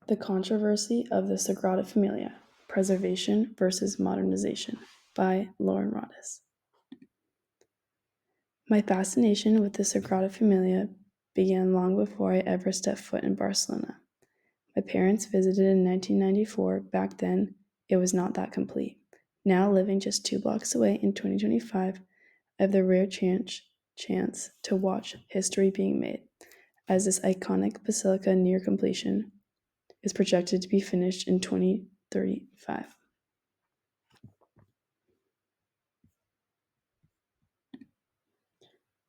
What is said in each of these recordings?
The Controversy of the Sagrada Familia, Preservation versus Modernization by Lauren Rodis. My fascination with the Sagrada Familia began long before I ever stepped foot in Barcelona. My parents visited in 1994. Back then, it was not that complete. Now, living just 2 blocks away in 2025, I have the rare chance to watch history being made, as this iconic basilica near completion is projected to be finished in 2035.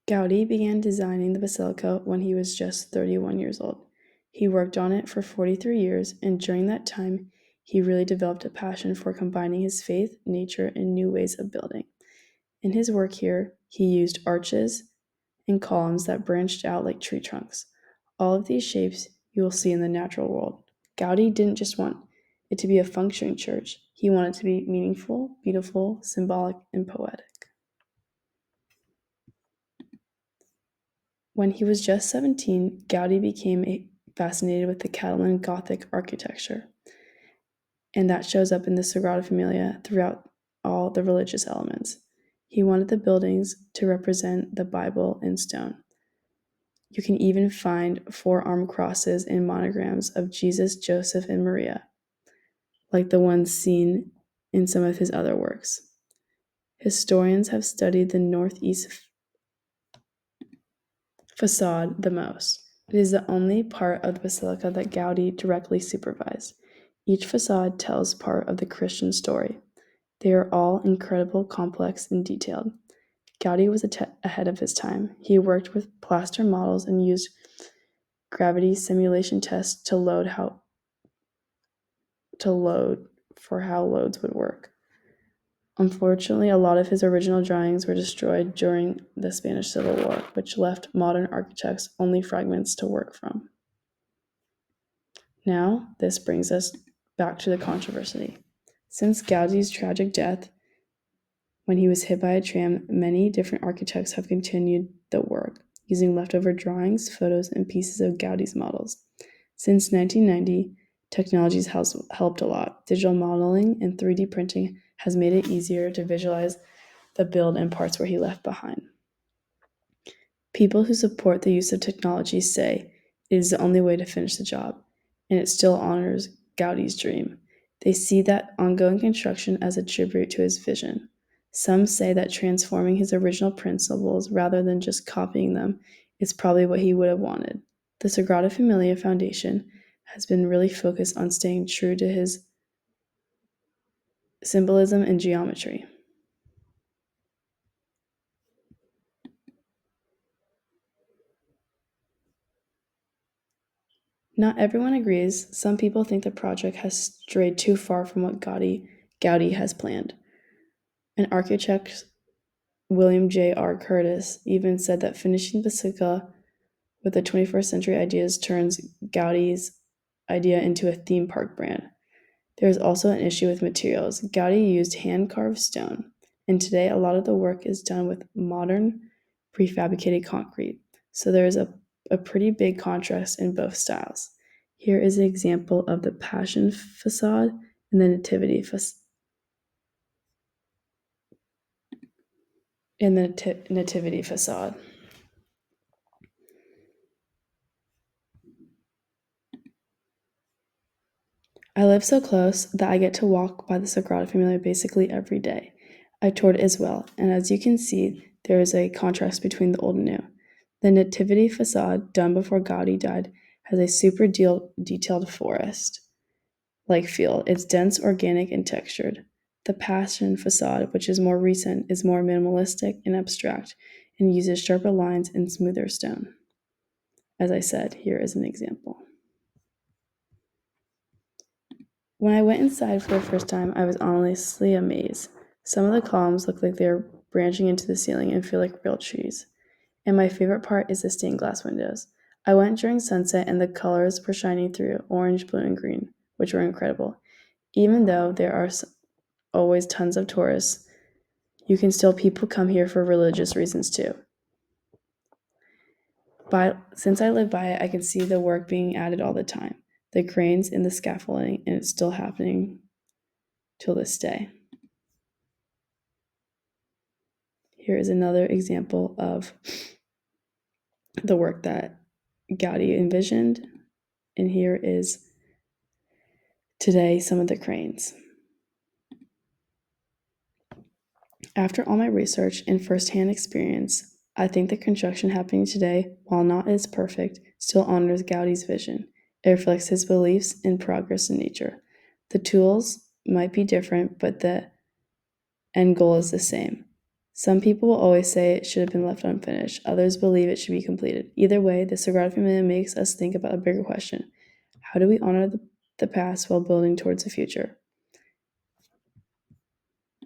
Gaudí began designing the basilica when he was just 31 years old. He worked on it for 43 years, and during that time, he really developed a passion for combining his faith, nature, and new ways of building. In his work here, he used arches and columns that branched out like tree trunks. All of these shapes you will see in the natural world. Gaudí didn't just want it to be a functioning church. He wanted it to be meaningful, beautiful, symbolic, and poetic. When he was just 17, Gaudí became fascinated with the Catalan Gothic architecture, and that shows up in the Sagrada Familia throughout all the religious elements. He wanted the buildings to represent the Bible in stone. You can even find four-armed crosses and monograms of Jesus, Joseph, and Maria, like the ones seen in some of his other works. Historians have studied the northeast facade the most. It is the only part of the basilica that Gaudí directly supervised. Each facade tells part of the Christian story. They are all incredible, complex, and detailed. Gaudí was ahead of his time. He worked with plaster models and used gravity simulation tests to load for how loads would work. Unfortunately, a lot of his original drawings were destroyed during the Spanish Civil War, which left modern architects only fragments to work from. Now, this brings us back to the controversy. Since Gaudí's tragic death, when he was hit by a tram, many different architects have continued the work, using leftover drawings, photos, and pieces of Gaudí's models. Since 1990, technology has helped a lot. Digital modeling and 3D printing has made it easier to visualize the build and parts where he left behind. People who support the use of technology say it is the only way to finish the job, and it still honors Gaudí's dream. They see that ongoing construction as a tribute to his vision. Some say that transforming his original principles rather than just copying them is probably what he would have wanted. The Sagrada Familia Foundation has been really focused on staying true to his symbolism and geometry. Not everyone agrees. Some people think the project has strayed too far from what Gaudí has planned. An architect, William J. R. Curtis, even said that finishing Basilica with the 21st century ideas turns Gaudí's idea into a theme park brand. There is also an issue with materials. Gaudí used hand-carved stone, and today a lot of the work is done with modern prefabricated concrete. So there is a pretty big contrast in both styles. Here is an example of the Passion facade and the Nativity facade. I live so close that I get to walk by the Sagrada Familia basically every day. I toured as well, and as you can see, there is a contrast between the old and new. The Nativity facade, done before Gaudí died, has a super detailed forest-like feel. It's dense, organic, and textured. The Passion facade, which is more recent, is more minimalistic and abstract, and uses sharper lines and smoother stone. As I said, here is an example. When I went inside for the first time, I was honestly amazed. Some of the columns look like they're branching into the ceiling and feel like real trees. And my favorite part is the stained glass windows. I went during sunset and the colors were shining through, orange, blue, and green, which were incredible. Even though there are always tons of tourists, people come here for religious reasons too. Since I live by it, I can see the work being added all the time. the cranes, and the scaffolding, and it's still happening till this day. Here is another example of the work that Gaudi envisioned, and here is today some of the cranes. After all my research and firsthand experience, I think the construction happening today, while not as perfect, still honors Gaudi's vision. It reflects his beliefs in progress in nature. The tools might be different, but the end goal is the same. Some people will always say it should have been left unfinished. Others believe it should be completed. Either way, the Sagrada Familia makes us think about a bigger question. How do we honor the past while building towards the future?